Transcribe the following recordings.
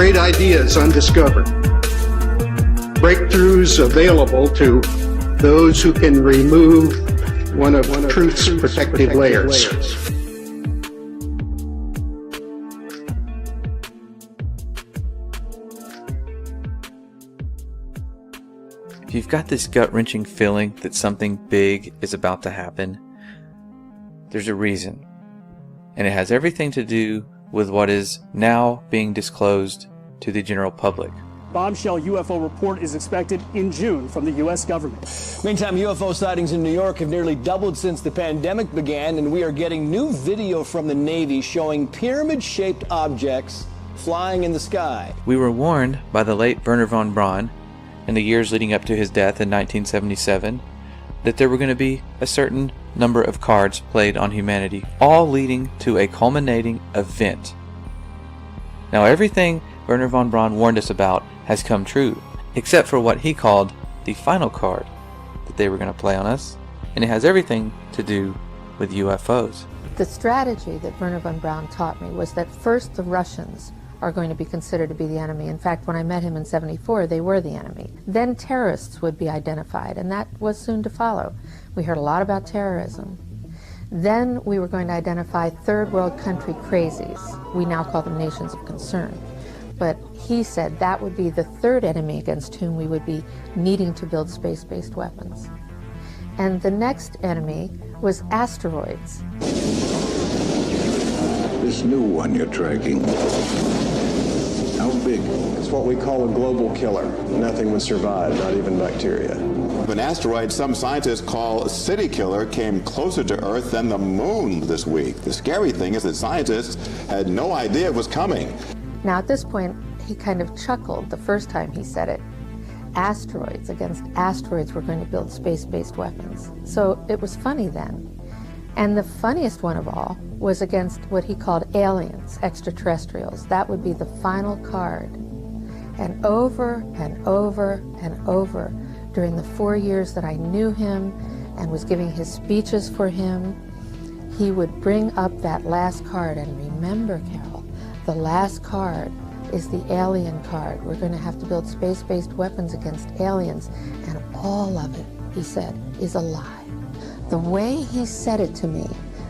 great ideas undiscovered, breakthroughs available to those who can remove one of truth's protective layers. If you've got this gut-wrenching feeling that something big is about to happen, there's a reason. And it has everything to do with what is now being disclosed to the general public. Bombshell UFO report is expected in June from the U.S. government. Meantime, UFO sightings in New York have nearly doubled since the pandemic began, and we are getting new video from the Navy showing pyramid-shaped objects flying in the sky. We were warned by the late Wernher von Braun in the years leading up to his death in 1977 that there were going to be a certain number of cards played on humanity, all leading to a culminating event. Now, everything Wernher von Braun warned us about has come true, except for what he called the final card that they were going to play on us, and it has everything to do with UFOs. The strategy that Wernher von Braun taught me was that first the Russians are going to be considered to be the enemy. In fact, when I met him in '74, they were the enemy. Then terrorists would be identified, and that was soon to follow. We heard a lot about terrorism. Then we were going to identify third world country crazies. We now call them nations of concern. But he said that would be the third enemy against whom we would be needing to build space-based weapons. And the next enemy was asteroids. This new one you're tracking, how big? It's what we call a global killer. Nothing would survive, not even bacteria. An asteroid some scientists call a city killer came closer to Earth than the moon this week. The scary thing is that scientists had no idea it was coming. Now at this point, he kind of chuckled the first time he said it. Asteroids, against asteroids we're going to build space-based weapons. So it was funny then. And the funniest one of all was against what he called aliens, extraterrestrials. That would be the final card. And over and over and over during the 4 years that I knew him and was giving his speeches for him, he would bring up that last card. And remember, Carol, the last card is the alien card. We're going to have to build space-based weapons against aliens. And all of it, he said, is a lie. The way he said it to me,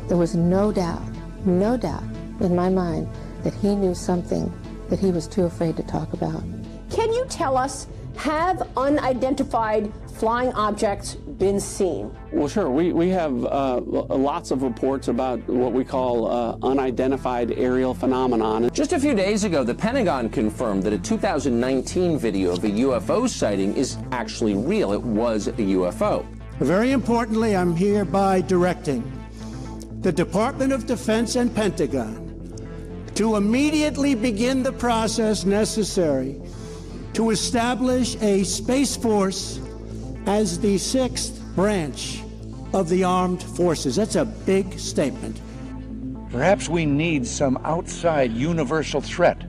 there was no doubt in my mind that he knew something that he was too afraid to talk about. Can you tell us, have unidentified flying objects been seen? Well, sure. We have lots of reports about what we call unidentified aerial phenomenon. Just a few days ago, the Pentagon confirmed that a 2019 video of a UFO sighting is actually real. It was a UFO. Very importantly, I'm hereby directing the Department of Defense and Pentagon to immediately begin the process necessary to establish a Space Force as the sixth branch of the armed forces. That's a big statement. Perhaps we need some outside universal threat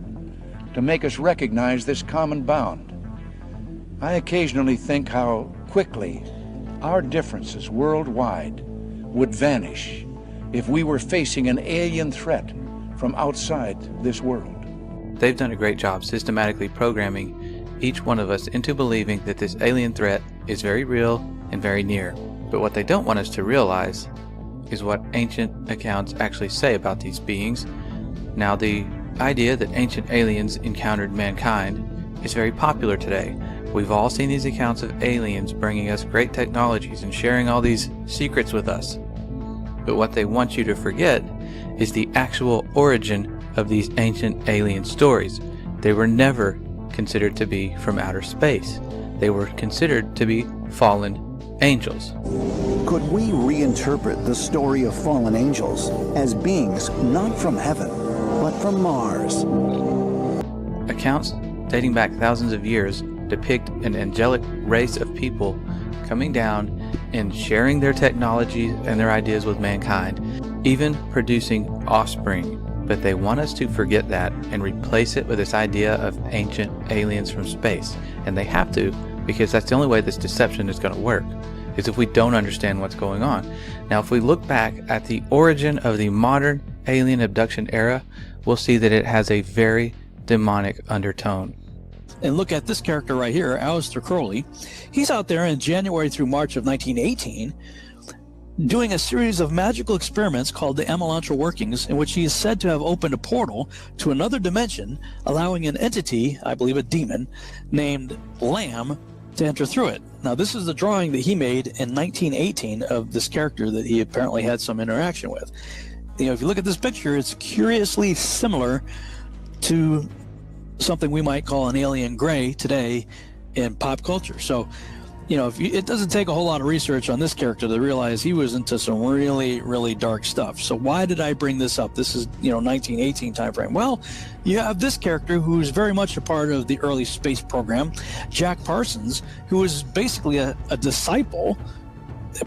to make us recognize this common bound. I occasionally think how quickly our differences worldwide would vanish if we were facing an alien threat from outside this world. They've done a great job systematically programming each one of us into believing that this alien threat is very real and very near. But what they don't want us to realize is what ancient accounts actually say about these beings. Now, the idea that ancient aliens encountered mankind is very popular today. We've all seen these accounts of aliens bringing us great technologies and sharing all these secrets with us. But what they want you to forget is the actual origin of these ancient alien stories. They were never considered to be from outer space. They were considered to be fallen angels. Could we reinterpret the story of fallen angels as beings not from heaven, but from Mars? Accounts dating back thousands of years depict an angelic race of people coming down and sharing their technologies and their ideas with mankind, even producing offspring. But they want us to forget that and replace it with this idea of ancient aliens from space. And they have to, because that's the only way this deception is going to work, is if we don't understand what's going on. Now, if we look back at the origin of the modern alien abduction era, we'll see that it has a very demonic undertone. And look at this character right here, Aleister Crowley. He's out there in January through March of 1918 doing a series of magical experiments called the Emelantra Workings, in which he is said to have opened a portal to another dimension, allowing an entity, I believe a demon, named Lamb, to enter through it. Now, this is the drawing that he made in 1918 of this character that he apparently had some interaction with. You know, if you look at this picture, it's curiously similar to something we might call an alien gray today in pop culture. So, you know, it doesn't take a whole lot of research on this character to realize he was into some really, really dark stuff. So why did I bring this up? This is, 1918 time frame. Well, you have this character who's very much a part of the early space program, Jack Parsons, who was basically a disciple,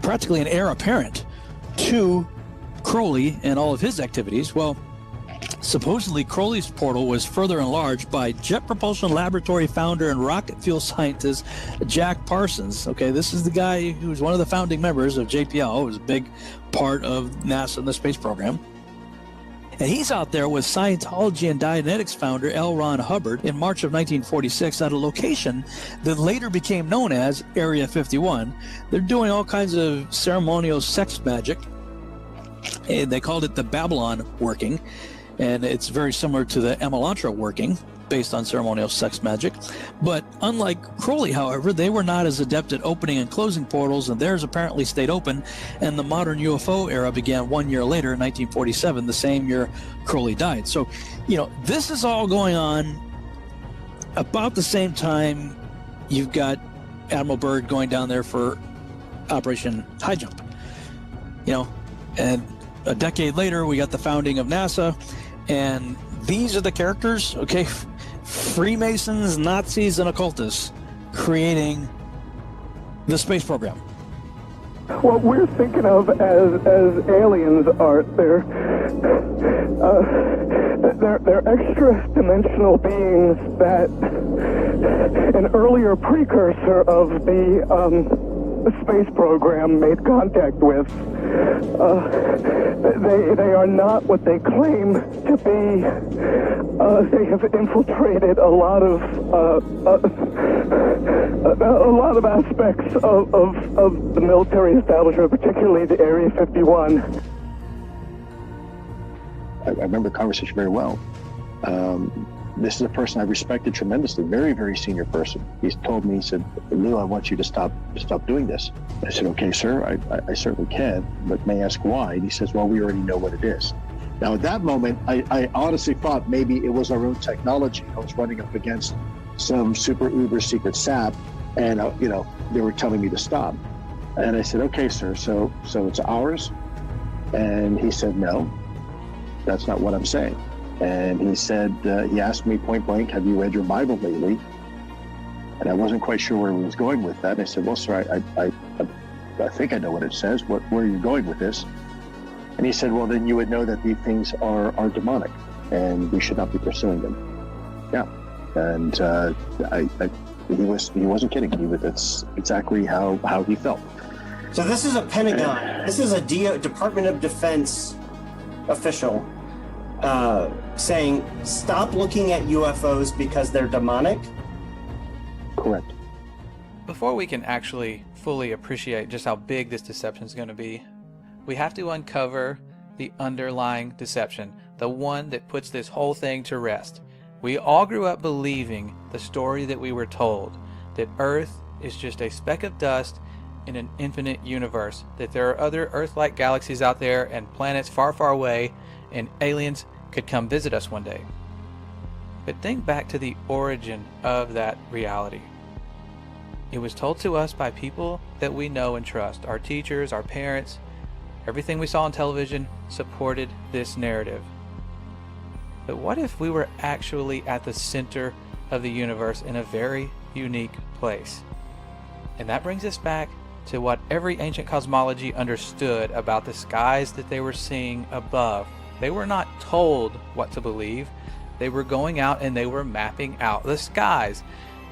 practically an heir apparent to Crowley and all of his activities. Well, supposedly Crowley's portal was further enlarged by Jet Propulsion Laboratory founder and rocket fuel scientist Jack Parsons. Okay, this is the guy who was one of the founding members of JPL, was a big part of NASA and the space program. And he's out there with Scientology and Dianetics founder L. Ron Hubbard in March of 1946 at a location that later became known as Area 51. They're doing all kinds of ceremonial sex magic, and they called it the Babylon Working. And it's very similar to the Emelantra Working, based on ceremonial sex magic. But unlike Crowley, however, they were not as adept at opening and closing portals, and theirs apparently stayed open, and the modern UFO era began 1 year later, 1947, the same year Crowley died. So, this is all going on about the same time you've got Admiral Byrd going down there for Operation High Jump. And a decade later, we got the founding of NASA, and these are the characters, okay? Freemasons, Nazis, and occultists creating the space program. What we're thinking of as aliens, Art, they're extra dimensional beings that an earlier precursor of the space program made contact with. They are not what they claim to be. They have infiltrated a lot of aspects of the military establishment, particularly the Area 51. I remember the conversation very well. This is a person I respected tremendously, very, very senior person. He's told me, he said, "Lou, I want you to stop doing this." I said, "Okay, sir, I certainly can, but may I ask why?" And he says, "Well, we already know what it is." Now, at that moment, I honestly thought maybe it was our own technology. I was running up against some super uber secret SAP, and they were telling me to stop. And I said, "Okay, sir, so it's ours?" And he said, "No, that's not what I'm saying." And he said, he asked me point blank, "Have you read your Bible lately?" And I wasn't quite sure where he was going with that. And I said, "Well, sir, I think I know what it says. Where are you going with this?" And he said, "Well, then you would know that these things are demonic, and we should not be pursuing them." Yeah, and he wasn't kidding. That's exactly how he felt. So this is a Pentagon. This is a Department of Defense official saying, "Stop looking at UFOs because they're demonic." Correct. Before we can actually fully appreciate just how big this deception is going to be, we have to uncover the underlying deception, the one that puts this whole thing to rest. We all grew up believing the story that we were told, that Earth is just a speck of dust in an infinite universe, that there are other Earth-like galaxies out there and planets far, far away, and aliens could come visit us one day. But think back to the origin of that reality. It was told to us by people that we know and trust. Our teachers, our parents, everything we saw on television supported this narrative. But what if we were actually at the center of the universe in a very unique place? And that brings us back to what every ancient cosmology understood about the skies that they were seeing above. They were not told what to believe. They were going out and they were mapping out the skies.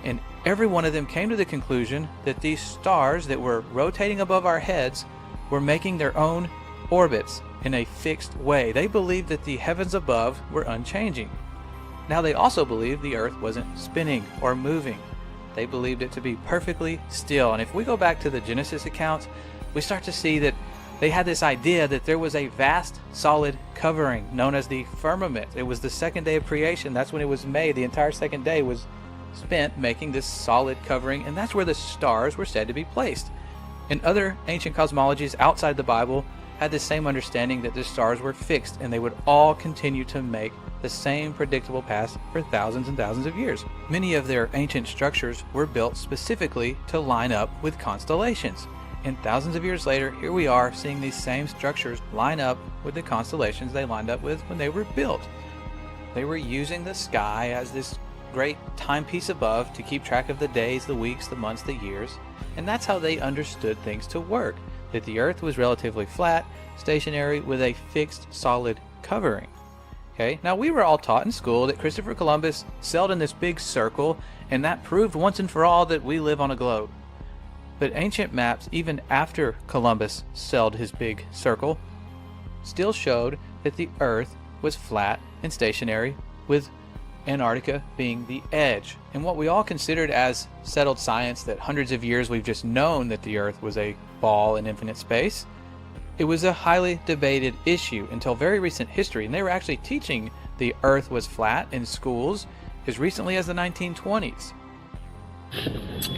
And every one of them came to the conclusion that these stars that were rotating above our heads were making their own orbits in a fixed way. They believed that the heavens above were unchanging. Now, they also believed the Earth wasn't spinning or moving. They believed it to be perfectly still. And if we go back to the Genesis accounts, we start to see that they had this idea that there was a vast solid covering known as the firmament. It was the second day of creation. That's when it was made. The entire second day was spent making this solid covering, and that's where the stars were said to be placed. And other ancient cosmologies outside the Bible had the same understanding that the stars were fixed and they would all continue to make the same predictable paths for thousands and thousands of years. Many of their ancient structures were built specifically to line up with constellations. And thousands of years later, here we are seeing these same structures line up with the constellations they lined up with when they were built. They were using the sky as this great timepiece above to keep track of the days, the weeks, the months, the years. And that's how they understood things to work, that the Earth was relatively flat, stationary, with a fixed, solid covering. Okay, now we were all taught in school that Christopher Columbus sailed in this big circle, and that proved once and for all that we live on a globe. But ancient maps, even after Columbus sailed his big circle, still showed that the Earth was flat and stationary, with Antarctica being the edge. And what we all considered as settled science, that hundreds of years we've just known that the Earth was a ball in infinite space, it was a highly debated issue until very recent history. And they were actually teaching the Earth was flat in schools as recently as the 1920s.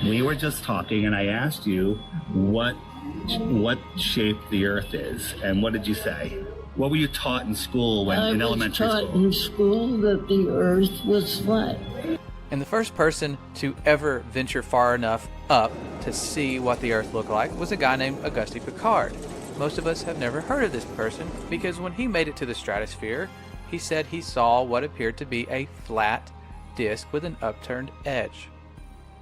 We were just talking and I asked you what shape the Earth is, and what did you say? What were you taught in school in elementary school? I was taught in school that the Earth was flat. And the first person to ever venture far enough up to see what the Earth looked like was a guy named Auguste Piccard. Most of us have never heard of this person because when he made it to the stratosphere, he said he saw what appeared to be a flat disk with an upturned edge.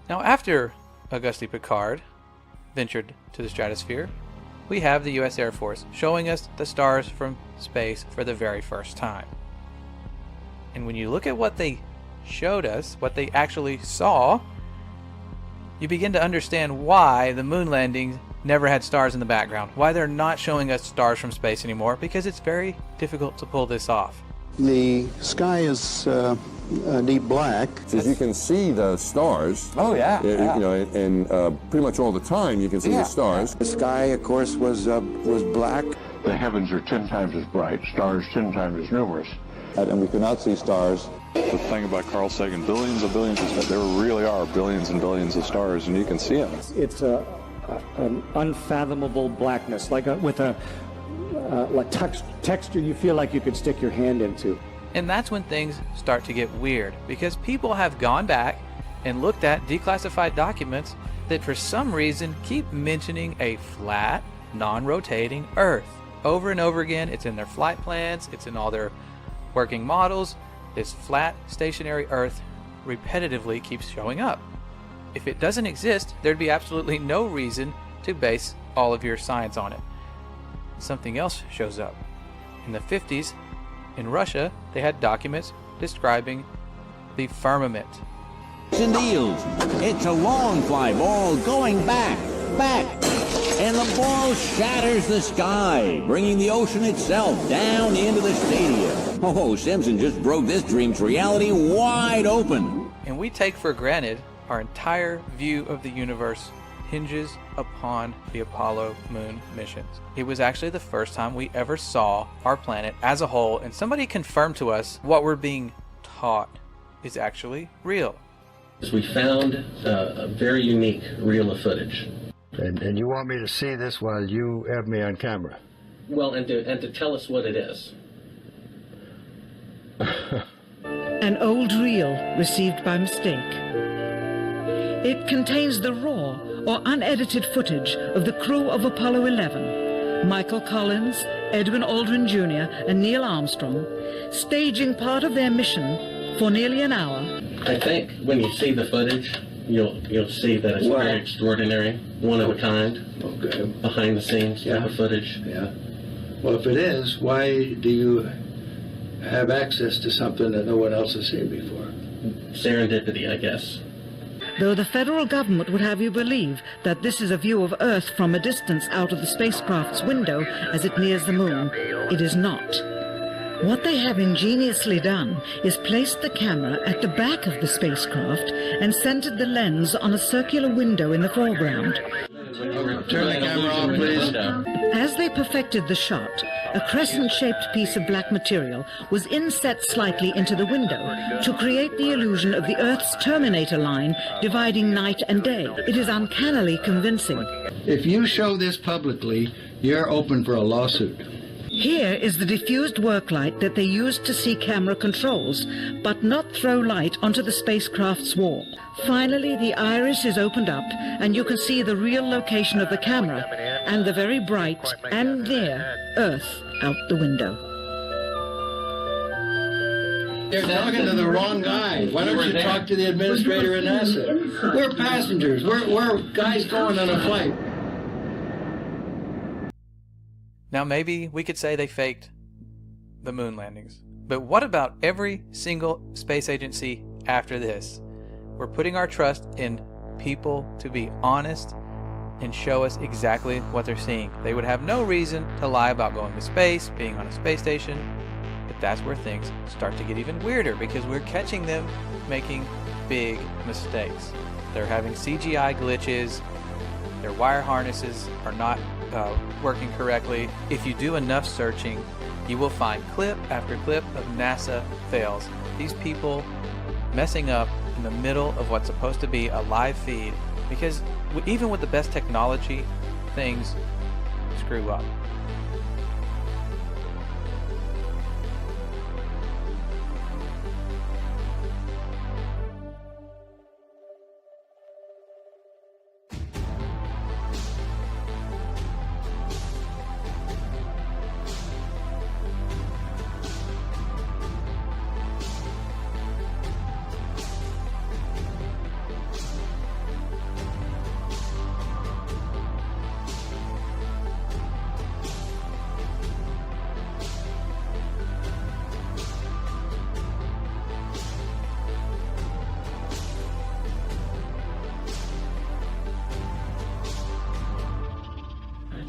Now, after Auguste Piccard ventured to the stratosphere, we have the U.S. Air Force showing us the stars from space for the very first time. And when you look at what they showed us, what they actually saw, you begin to understand why the moon landing never had stars in the background, why they're not showing us stars from space anymore, because it's very difficult to pull this off. The sky is deep black. As you can see the stars. Oh, yeah. You know, and pretty much all the time you can see the stars. The sky, of course, was black. The heavens are 10 times as bright, stars 10 times as numerous. And we could not see stars. The thing about Carl Sagan, billions of billions, is that there really are billions and billions of stars, and you can see them. It's an unfathomable blackness, like texture you feel like you could stick your hand into. And that's when things start to get weird, because people have gone back and looked at declassified documents that for some reason keep mentioning a flat, non-rotating Earth. Over and over again, it's in their flight plans, it's in all their working models. This flat, stationary Earth repetitively keeps showing up. If it doesn't exist, there'd be absolutely no reason to base all of your science on it. Something else shows up. In the 50s, in Russia, they had documents describing the firmament. Deals. It's a long fly ball going back, and the ball shatters the sky, bringing the ocean itself down into the stadium. Oh, Simpson just broke this dream's reality wide open. And we take for granted our entire view of the universe hinges upon the Apollo moon missions. It was actually the first time we ever saw our planet as a whole, and somebody confirmed to us what we're being taught is actually real. We found a very unique reel of footage. And you want me to see this while you have me on camera? Well, and to tell us what it is. An old reel received by mistake. It contains the raw or unedited footage of the crew of Apollo 11, Michael Collins, Edwin Aldrin Jr., and Neil Armstrong, staging part of their mission for nearly an hour. I think when you see the footage, you'll see that it's very extraordinary, one of a kind, behind the scenes type of footage. Yeah. Well, if it is, why do you have access to something that no one else has seen before? Serendipity, I guess. Though the federal government would have you believe that this is a view of Earth from a distance out of the spacecraft's window as it nears the moon, it is not. What they have ingeniously done is placed the camera at the back of the spacecraft and centered the lens on a circular window in the foreground. Turn the camera on, please. As they perfected the shot, a crescent-shaped piece of black material was inset slightly into the window to create the illusion of the Earth's terminator line dividing night and day. It is uncannily convincing. If you show this publicly, you're open for a lawsuit. Here is the diffused work light that they used to see camera controls, but not throw light onto the spacecraft's wall. Finally, the iris is opened up, and you can see the real location of the camera and the very bright and near Earth out the window. You're talking to the wrong guy. Why don't you talk to the administrator at NASA? We're passengers. We're guys going on a flight. Now maybe we could say they faked the moon landings. But what about every single space agency after this? We're putting our trust in people to be honest and show us exactly what they're seeing. They would have no reason to lie about going to space, being on a space station. But that's where things start to get even weirder, because we're catching them making big mistakes. They're having CGI glitches. Their wire harnesses are not working correctly. If you do enough searching, you will find clip after clip of NASA fails. These people messing up in the middle of what's supposed to be a live feed, because even with the best technology, things screw up.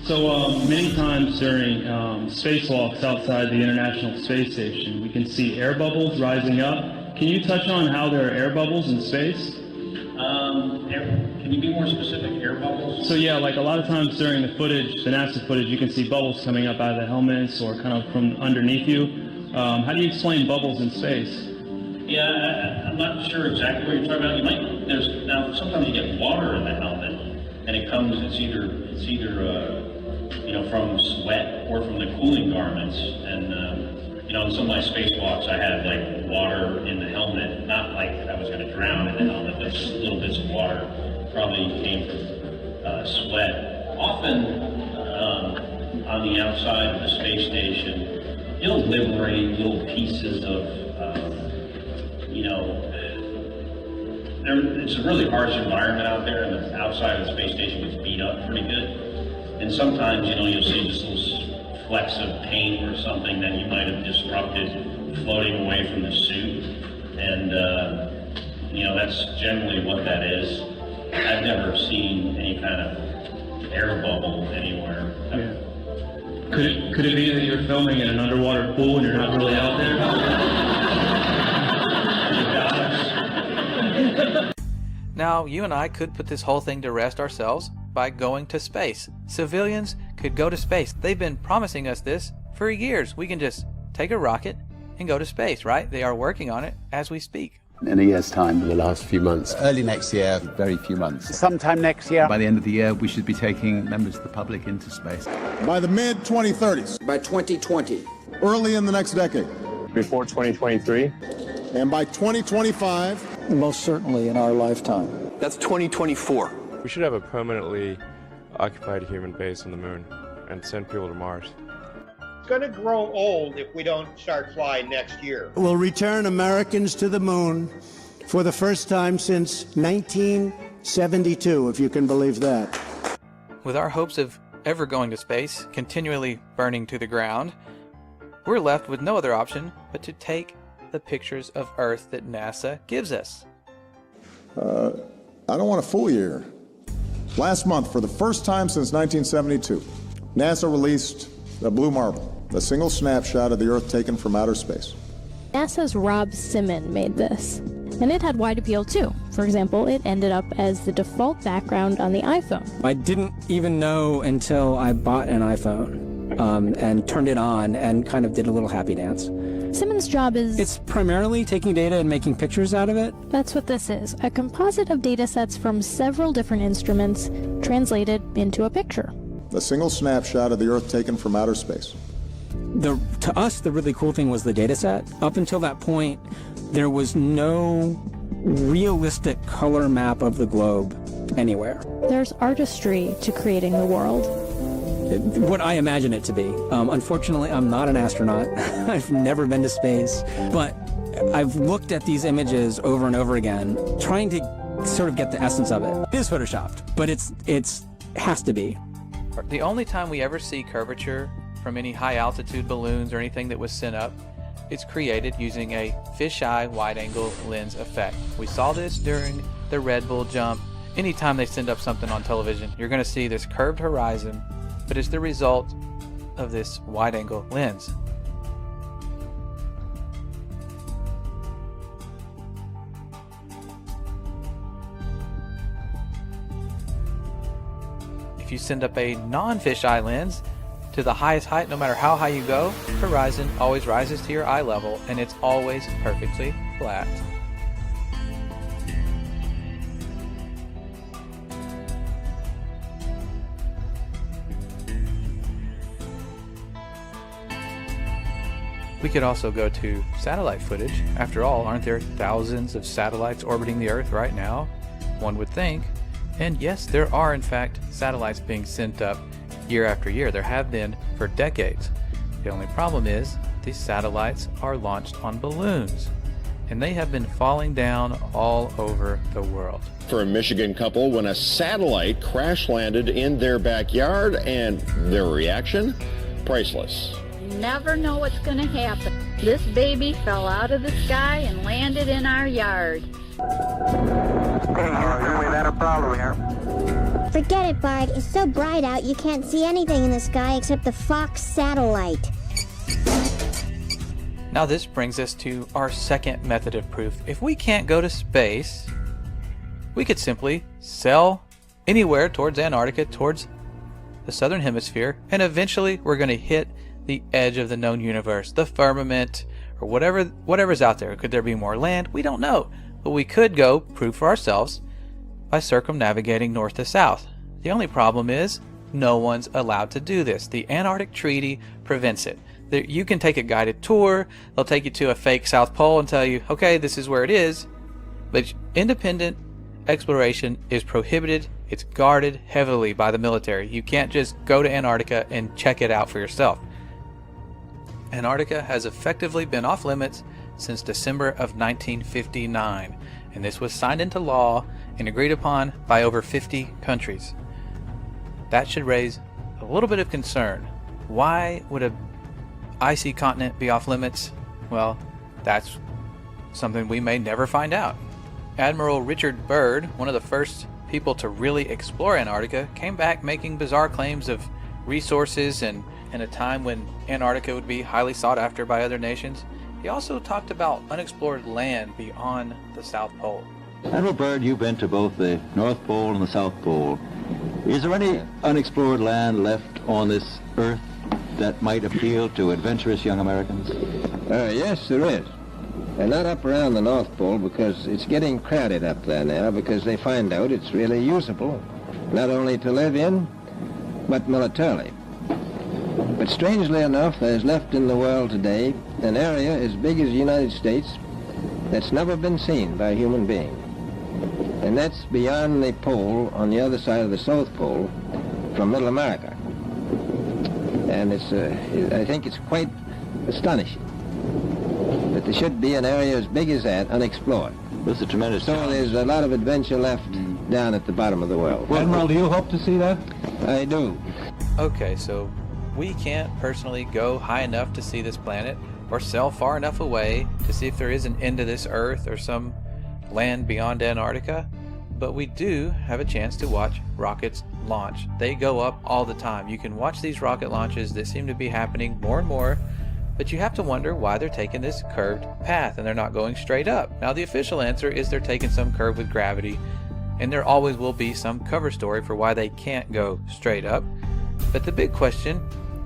So many times during spacewalks outside the International Space Station, we can see air bubbles rising up. Can you touch on how there are air bubbles in space? Can you be more specific? Air bubbles? So yeah, like a lot of times during the footage, the NASA footage, you can see bubbles coming up out of the helmets or kind of from underneath you. How do you explain bubbles in space? Yeah, I'm not sure exactly what you're talking about. Now sometimes you get water in the helmet, and it's either from sweat or from the cooling garments. And in some of my spacewalks, I had like water in the helmet, not like I was going to drown in the helmet, but just little bits of water. Probably came from sweat. Often on the outside of the space station, you'll liberate little pieces of, it's a really harsh environment out there, and the outside of the space station gets beat up pretty good. And sometimes, you'll see just little flecks of paint or something that you might have disrupted floating away from the suit. And, that's generally what that is. I've never seen any kind of air bubble anywhere. Yeah. Could it be that you're filming in an underwater pool and you're not really out there? Now, you and I could put this whole thing to rest ourselves by going to space. Civilians could go to space. They've been promising us this for years. We can just take a rocket and go to space, right? They are working on it as we speak. In a year's time. In the last few months. Early next year. Very few months. Sometime next year. By the end of the year, we should be taking members of the public into space. By the mid-2030s. By 2020. Early in the next decade. Before 2023. And by 2025. Most certainly in our lifetime. That's 2024. We should have a permanently occupied human base on the moon and send people to Mars. It's going to grow old if we don't start flying next year. We'll return Americans to the moon for the first time since 1972, if you can believe that. With our hopes of ever going to space continually burning to the ground, we're left with no other option but to take the pictures of Earth that NASA gives us. I don't want to fool you here. Last month, for the first time since 1972, NASA released the blue marble. A single snapshot of the Earth taken from outer space. NASA's Rob Simon made this, and it had wide appeal too. For example, it ended up as the default background on the iPhone. I didn't even know until I bought an iPhone and turned it on and kind of did a little happy dance. Simon's job is... It's primarily taking data and making pictures out of it. That's what this is, a composite of data sets from several different instruments translated into a picture. A single snapshot of the Earth taken from outer space. To us, the really cool thing was the data set. Up until that point, there was no realistic color map of the globe anywhere. There's artistry to creating the world. What I imagine it to be. Unfortunately, I'm not an astronaut. I've never been to space, but I've looked at these images over and over again, trying to sort of get the essence of it. It is photoshopped, but it has to be. The only time we ever see curvature from any high-altitude balloons or anything that was sent up, it's created using a fisheye wide-angle lens effect. We saw this during the Red Bull jump. Anytime they send up something on television, you're going to see this curved horizon, but it's the result of this wide-angle lens. If you send up a non-fisheye lens to the highest height, no matter how high you go, the horizon always rises to your eye level, and it's always perfectly flat. We could also go to satellite footage. After all, aren't there thousands of satellites orbiting the Earth right now? One would think. And yes, there are in fact satellites being sent up year after year. There have been for decades. The only problem is these satellites are launched on balloons, and they have been falling down all over the world. For a Michigan couple when a satellite crash landed in their backyard, and their reaction? Priceless. You never know what's going to happen. This baby fell out of the sky and landed in our yard. We had a problem here. Forget it, Bart. It's so bright out you can't see anything in the sky except the Fox satellite. Now this brings us to our second method of proof. If we can't go to space, we could simply sail anywhere towards Antarctica, towards the southern hemisphere, and eventually we're going to hit the edge of the known universe, the firmament, or whatever's out there. Could there be more land? We don't know. But we could go prove for ourselves by circumnavigating north to south. The only problem is no one's allowed to do this. The Antarctic Treaty prevents it. You can take a guided tour. They'll take you to a fake South Pole and tell you, okay, this is where it is. But independent exploration is prohibited. It's guarded heavily by the military. You can't just go to Antarctica and check it out for yourself. Antarctica has effectively been off limits since December of 1959, and this was signed into law and agreed upon by over 50 countries. That should raise a little bit of concern. Why would an icy continent be off limits? Well, that's something we may never find out. Admiral Richard Byrd, one of the first people to really explore Antarctica, came back making bizarre claims of resources and in a time when Antarctica would be highly sought after by other nations. He also talked about unexplored land beyond the South Pole. Admiral Byrd, you've been to both the North Pole and the South Pole. Is there any unexplored land left on this Earth that might appeal to adventurous young Americans? Yes, there is. And not up around the North Pole, because it's getting crowded up there now, because they find out it's really usable, not only to live in, but militarily. But strangely enough, there's left in the world today an area as big as the United States that's never been seen by a human being. And that's beyond the pole on the other side of the South Pole from Middle America. And I think it's quite astonishing that there should be an area as big as that unexplored. That's a tremendous So there's a lot of adventure left down at the bottom of the world. Well, Admiral, do you hope to see that? I do. Okay, so we can't personally go high enough to see this planet or sail far enough away to see if there is an end to this Earth or some land beyond Antarctica, but we do have a chance to watch rockets launch. They go up all the time. You can watch these rocket launches that seem to be happening more and more, but you have to wonder why they're taking this curved path and they're not going straight up. Now the official answer is they're taking some curve with gravity, and there always will be some cover story for why they can't go straight up. But the big question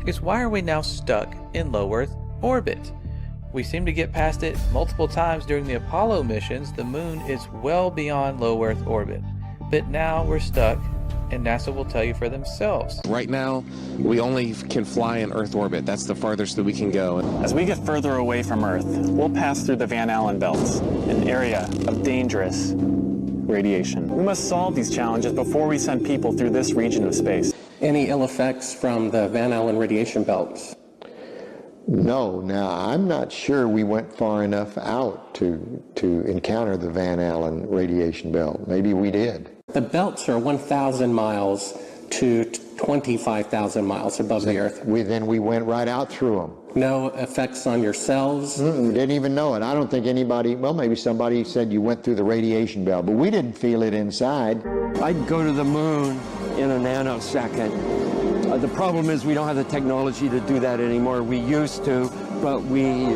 is, why are we now stuck in low Earth orbit? We seem to get past it multiple times during the Apollo missions. The moon is well beyond low Earth orbit, but now we're stuck, and NASA will tell you for themselves. Right now, we only can fly in Earth orbit. That's the farthest that we can go. As we get further away from Earth, we'll pass through the Van Allen belts, an area of dangerous radiation. We must solve these challenges before we send people through this region of space. Any ill effects from the Van Allen radiation belts? No. Now, I'm not sure we went far enough out to encounter the Van Allen radiation belt. Maybe we did. The belts are 1,000 miles to 25,000 miles above the Earth. Then we went right out through them. No effects on your cells? Didn't even know it. I don't think anybody, well, maybe somebody said you went through the radiation belt, but we didn't feel it inside. I'd go to the moon in a nanosecond. The problem is we don't have the technology to do that anymore. We used to, but we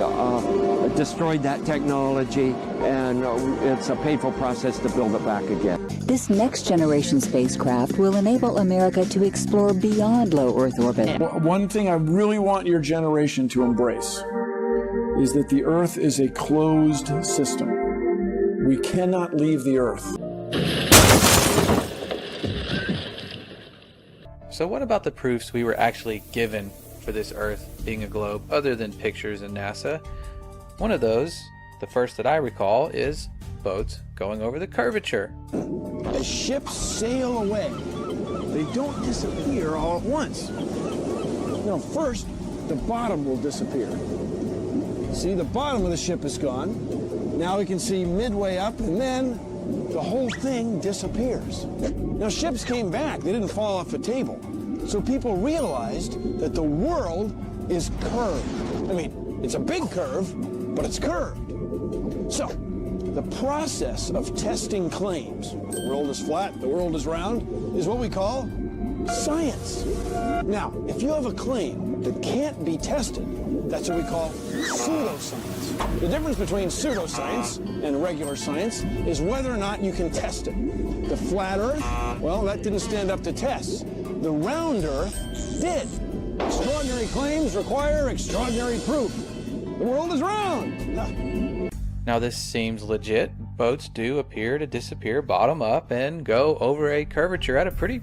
destroyed that technology, and it's a painful process to build it back again. This next generation spacecraft will enable America to explore beyond low Earth orbit. One thing I really want your generation to embrace is that the Earth is a closed system. We cannot leave the Earth. So what about the proofs we were actually given for this Earth being a globe other than pictures in NASA? One of those, the first that I recall, is boats going over the curvature. As ships sail away, they don't disappear all at once. First, the bottom will disappear. See, the bottom of the ship is gone. Now we can see midway up, and then the whole thing disappears. Now, ships came back. They didn't fall off a table. So people realized that the world is curved. I mean, it's a big curve, but it's curved. So, the process of testing claims, the world is flat, the world is round, is what we call science. Now, if you have a claim that can't be tested, that's what we call pseudoscience. The difference between pseudoscience and regular science is whether or not you can test it. The flat Earth, well, that didn't stand up to tests. The round Earth did. Extraordinary claims require extraordinary proof. The world is round. Now this seems legit. Boats do appear to disappear bottom up and go over a curvature at a pretty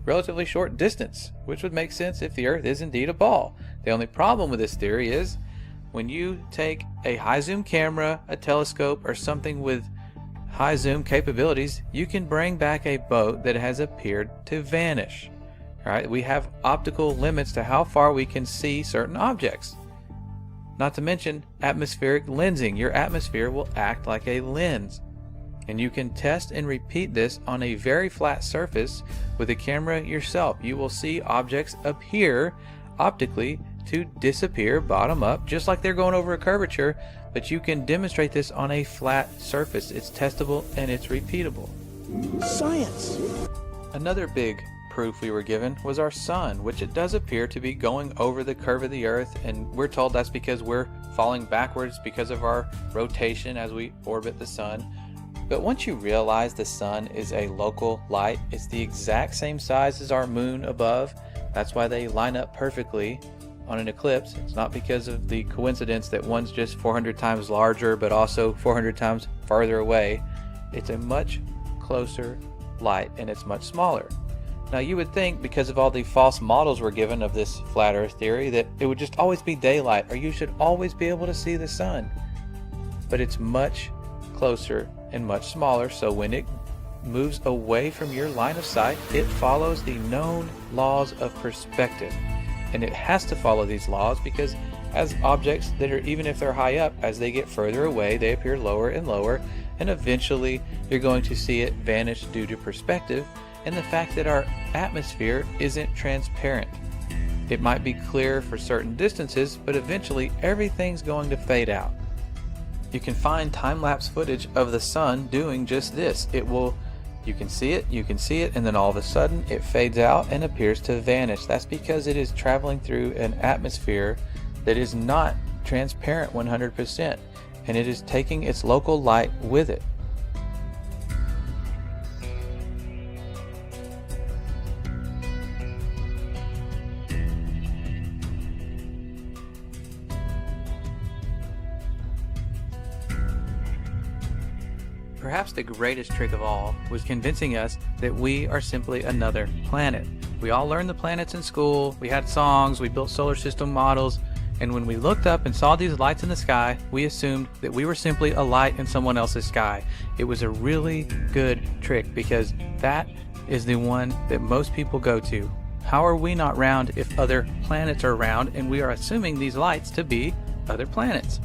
relatively short distance, which would make sense if the Earth is indeed a ball. The only problem with this theory is when you take a high zoom camera, a telescope, or something with high zoom capabilities, you can bring back a boat that has appeared to vanish. All right, we have optical limits to how far we can see certain objects. Not to mention atmospheric lensing. Your atmosphere will act like a lens. And you can test and repeat this on a very flat surface with a camera yourself. You will see objects appear optically to disappear bottom up, just like they're going over a curvature, but you can demonstrate this on a flat surface. It's testable and it's repeatable. Science! Another big proof we were given was our sun, which it does appear to be going over the curve of the Earth, and we're told that's because we're falling backwards because of our rotation as we orbit the sun. But once you realize the sun is a local light, it's the exact same size as our moon above. That's why they line up perfectly on an eclipse. It's not because of the coincidence that one's just 400 times larger but also 400 times farther away. It's a much closer light and it's much smaller. Now you would think, because of all the false models we're given of this flat Earth theory, that it would just always be daylight, or you should always be able to see the sun. But it's much closer and much smaller, so when it moves away from your line of sight, it follows the known laws of perspective. And it has to follow these laws because as objects that are, even if they're high up, as they get further away, they appear lower and lower, and eventually you're going to see it vanish due to perspective and the fact that our atmosphere isn't transparent. It might be clear for certain distances, but eventually everything's going to fade out. You can find time-lapse footage of the sun doing just this. It will You can see it, and then all of a sudden it fades out and appears to vanish. That's because it is traveling through an atmosphere that is not transparent 100%, and it is taking its local light with it. Perhaps the greatest trick of all was convincing us that we are simply another planet. We all learned the planets in school, we had songs, we built solar system models, and when we looked up and saw these lights in the sky, we assumed that we were simply a light in someone else's sky. It was a really good trick because that is the one that most people go to. How are we not round if other planets are round and we are assuming these lights to be other planets?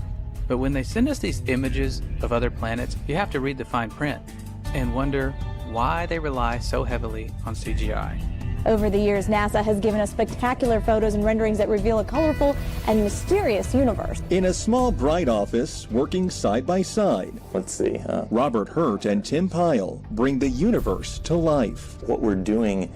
But when they send us these images of other planets, you have to read the fine print and wonder why they rely so heavily on CGI. Over the years, NASA has given us spectacular photos and renderings that reveal a colorful and mysterious universe. In a small, bright office, working side by side. Let's see. Robert Hurt and Tim Pyle bring the universe to life. What we're doing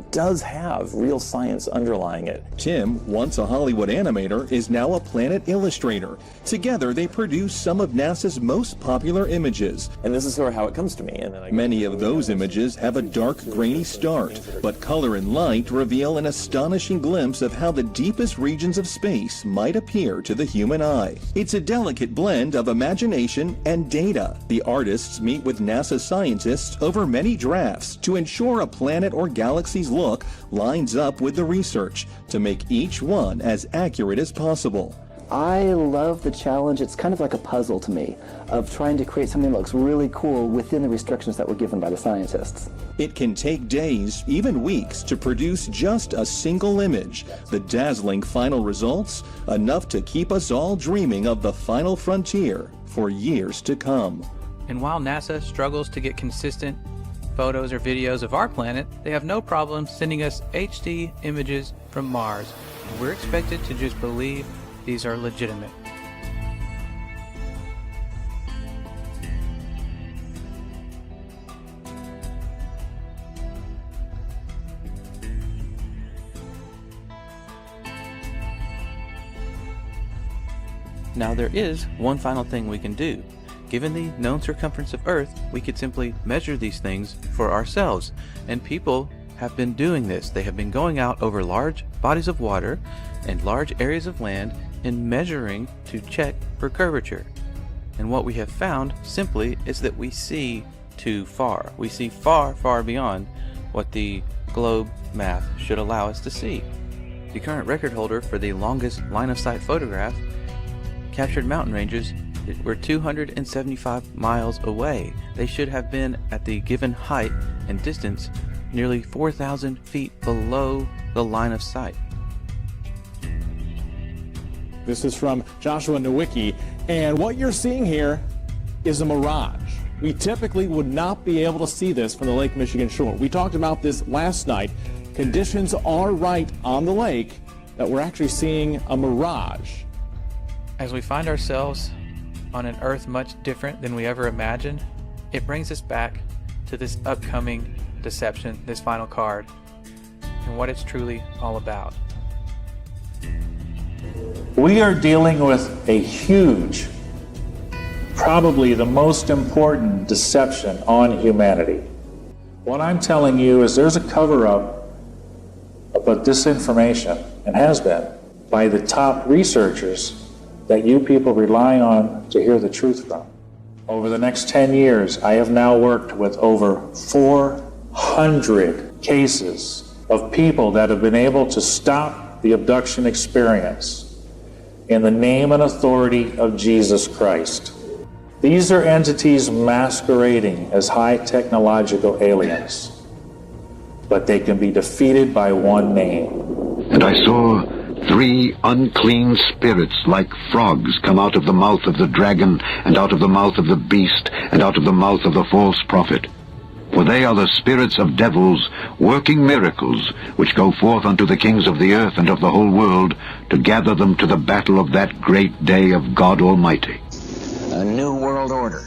does have real science underlying it. Tim, once a Hollywood animator, is now a planet illustrator. Together, they produce some of NASA's most popular images. And this is sort of how it comes to me. And then Many of those images have a dark, grainy start, but color and light reveal an astonishing glimpse of how the deepest regions of space might appear to the human eye. It's a delicate blend of imagination and data. The artists meet with NASA scientists over many drafts to ensure a planet or galaxy's look lines up with the research to make each one as accurate as possible. I love the challenge. It's kind of like a puzzle to me of trying to create something that looks really cool within the restrictions that were given by the scientists. It can take days, even weeks, to produce just a single image. The dazzling final results, enough to keep us all dreaming of the final frontier for years to come. And while NASA struggles to get consistent photos or videos of our planet, they have no problem sending us HD images from Mars. We're expected to just believe these are legitimate. Now there is one final thing we can do. Given the known circumference of Earth, we could simply measure these things for ourselves. And people have been doing this. They have been going out over large bodies of water and large areas of land and measuring to check for curvature. And what we have found simply is that we see too far. We see far, far beyond what the globe math should allow us to see. The current record holder for the longest line-of-sight photograph captured mountain ranges that were 275 miles away. They should have been at the given height and distance nearly 4,000 feet below the line of sight. This is from Joshua Nowicki, and what you're seeing here is a mirage. We typically would not be able to see this from the Lake Michigan shore. We talked about this last night. Conditions are right on the lake that we're actually seeing a mirage. As we find ourselves on an Earth much different than we ever imagined, it brings us back to this upcoming deception, this final card, and what it's truly all about. We are dealing with a huge, probably the most important deception on humanity. What I'm telling you is there's a cover-up about disinformation, and has been, by the top researchers that you people rely on to hear the truth from. Over the next 10 years, I have now worked with over 400 cases of people that have been able to stop the abduction experience in the name and authority of Jesus Christ. These are entities masquerading as high technological aliens, but they can be defeated by one name. And I saw 3 unclean spirits like frogs come out of the mouth of the dragon, and out of the mouth of the beast, and out of the mouth of the false prophet. For they are the spirits of devils, working miracles, which go forth unto the kings of the earth and of the whole world, to gather them to the battle of that great day of God Almighty. A new world order,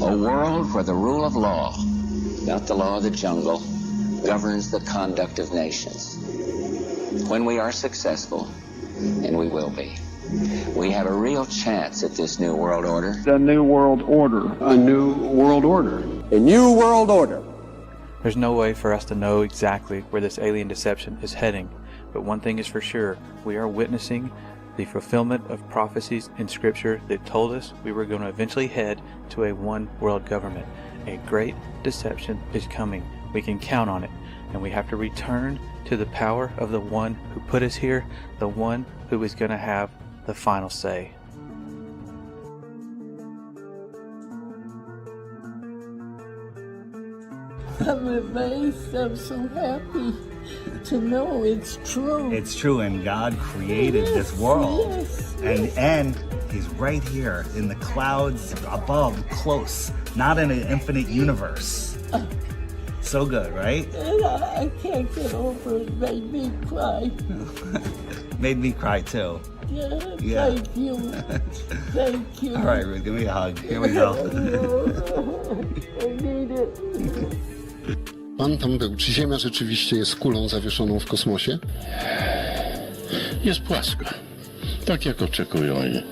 a world for the rule of law. not the law of the jungle, governs the conduct of nations. When we are successful, and we will be, we have a real chance at this new world order. The new world order. A new world order. A new world order. There's no way for us to know exactly where this alien deception is heading, but one thing is for sure, we are witnessing the fulfillment of prophecies in Scripture that told us we were going to eventually head to a one world government. A great deception is coming. We can count on it, and we have to return to the power of the one who put us here, the one who is going to have the final say. I'm amazed. I'm so happy to know it's true. It's true, and God created this world. Yes. And He's right here in the clouds above, close, not in an infinite universe. So good, right? And I can't get over it. Made me cry. Made me cry too. Yeah. Thank you. Thank you. All right, Ruth, give me a hug. Here we go. I need it. Pan tam był. Czy Ziemia rzeczywiście jest kulą zawieszoną w kosmosie? Jest płaska. Tak jak oczekują i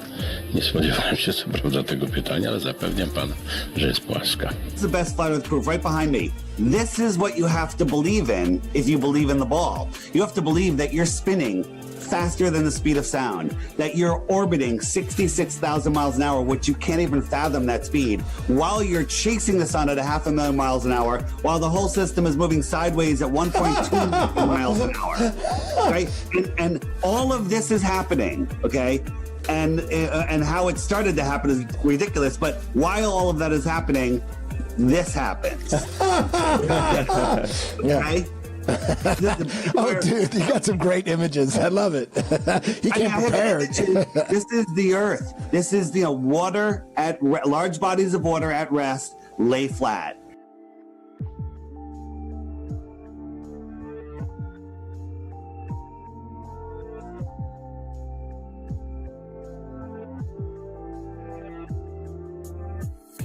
nie spodziewałem się co prawda tego pytania, ale zapewniam pana, że jest płaska. It's the best flat earth proof right behind me. This is what you have to believe in if you believe in the ball. You have to believe that you're spinning faster than the speed of sound, that you're orbiting 66,000 miles an hour, which you can't even fathom that speed, while you're chasing the sun at 500,000 miles an hour, while the whole system is moving sideways at 1.2 miles an hour, right? And all of this is happening, okay? And how it started to happen is ridiculous, but while all of that is happening, this happens. Okay? Oh, dude, you got some great images. I love it. You came prepared. This is the Earth. This is the water at large bodies of water at rest lay flat.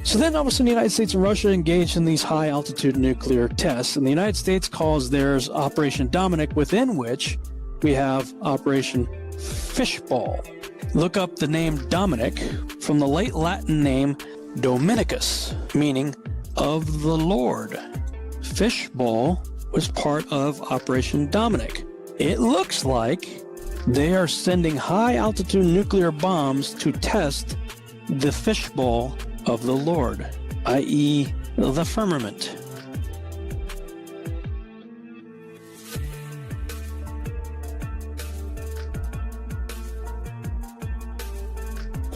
So then all of a sudden the United States and Russia engaged in these high-altitude nuclear tests, and the United States calls theirs Operation Dominic, within which we have Operation Fishball. Look up the name Dominic from the late Latin name Dominicus, meaning of the Lord. Fishball was part of Operation Dominic. It looks like they are sending high-altitude nuclear bombs to test the fishbowl of the Lord, i.e. the firmament.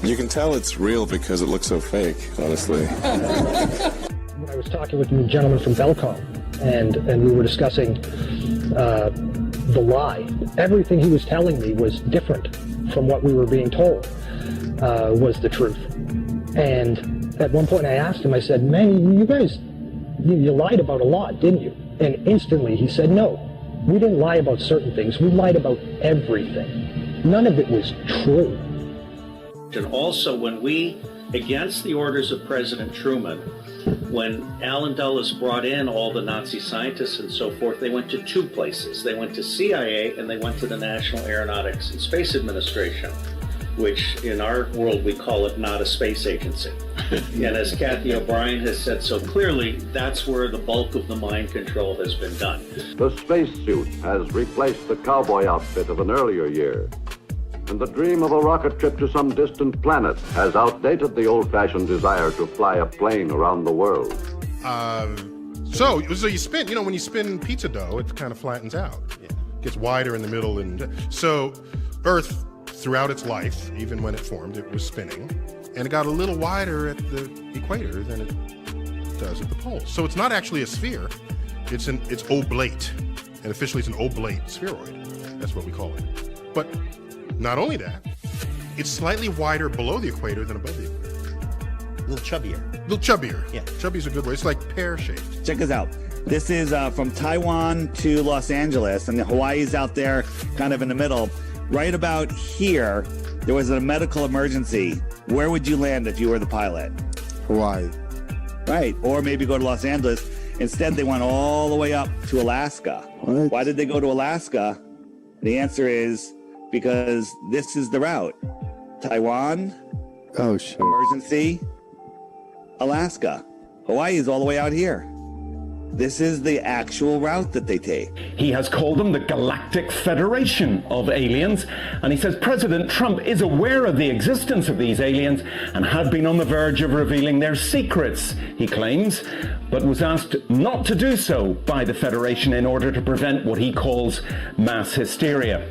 You can tell it's real because it looks so fake, honestly. I was talking with a gentleman from Belcom, and we were discussing the lie. Everything he was telling me was different from what we were being told was the truth. And at one point I asked him, I said, man, you guys, you lied about a lot, didn't you? And instantly he said, no, we didn't lie about certain things. We lied about everything. None of it was true. And also when we, against the orders of President Truman, when Alan Dulles brought in all the Nazi scientists and so forth, they went to two places. They went to CIA and they went to the National Aeronautics and Space Administration, which in our world we call it not a space agency. And as Kathy O'Brien has said so clearly, that's where the bulk of the mind control has been done. The spacesuit has replaced the cowboy outfit of an earlier year. And the dream of a rocket trip to some distant planet has outdated the old-fashioned desire to fly a plane around the world. So you spin, when you spin pizza dough, it kind of flattens out. It gets wider in the middle. And so Earth, throughout its life, even when it formed, it was spinning. And it got a little wider at the equator than it does at the poles. So it's not actually a sphere, it's oblate. And officially it's an oblate spheroid. That's what we call it. But not only that, it's slightly wider below the equator than above the equator. A little chubbier. A little chubbier. Yeah. Chubby is a good word. It's like pear-shaped. Check this out. This is from Taiwan to Los Angeles, and Hawaii's out there kind of in the middle. Right about here, there was a medical emergency. Where would you land if you were the pilot? Hawaii. Right, or maybe go to Los Angeles. Instead, they went all the way up to Alaska. What? Why did they go to Alaska? The answer is because this is the route. Taiwan, Oh, shit. emergency, Alaska. Hawaii is all the way out here. This is the actual route that they take. He has called them the Galactic Federation of Aliens, and he says President Trump is aware of the existence of these aliens and had been on the verge of revealing their secrets, he claims, but was asked not to do so by the Federation in order to prevent what he calls mass hysteria.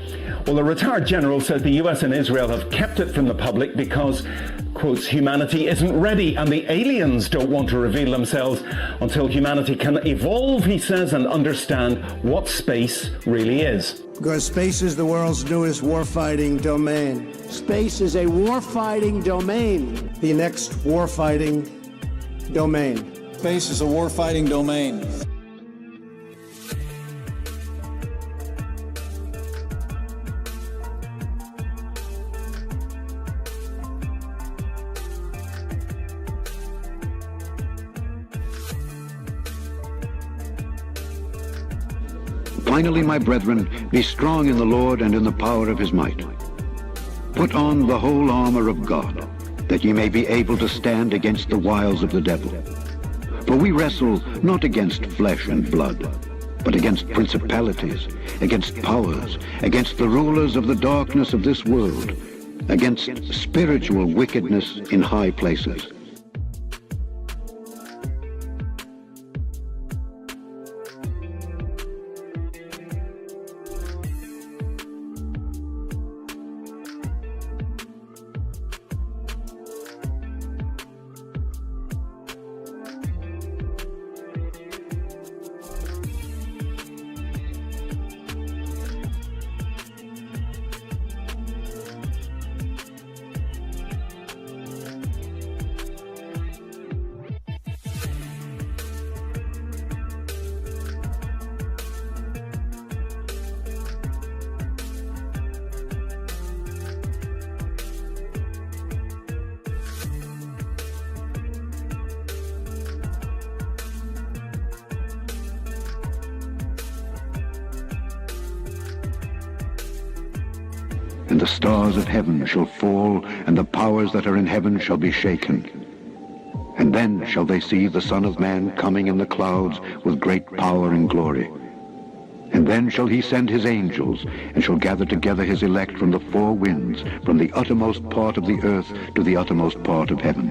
Well, the retired general says the US and Israel have kept it from the public because, quotes, humanity isn't ready and the aliens don't want to reveal themselves until humanity can evolve, he says, and understand what space really is. Because space is the world's newest warfighting domain. Space is a warfighting domain. The next warfighting domain. Space is a warfighting domain. Finally, my brethren, be strong in the Lord and in the power of his might. Put on the whole armor of God, that ye may be able to stand against the wiles of the devil. For we wrestle not against flesh and blood, but against principalities, against powers, against the rulers of the darkness of this world, against spiritual wickedness in high places. And the stars of heaven shall fall, and the powers that are in heaven shall be shaken. And then shall they see the Son of Man coming in the clouds with great power and glory. And then shall he send his angels, and shall gather together his elect from the four winds, from the uttermost part of the earth to the uttermost part of heaven.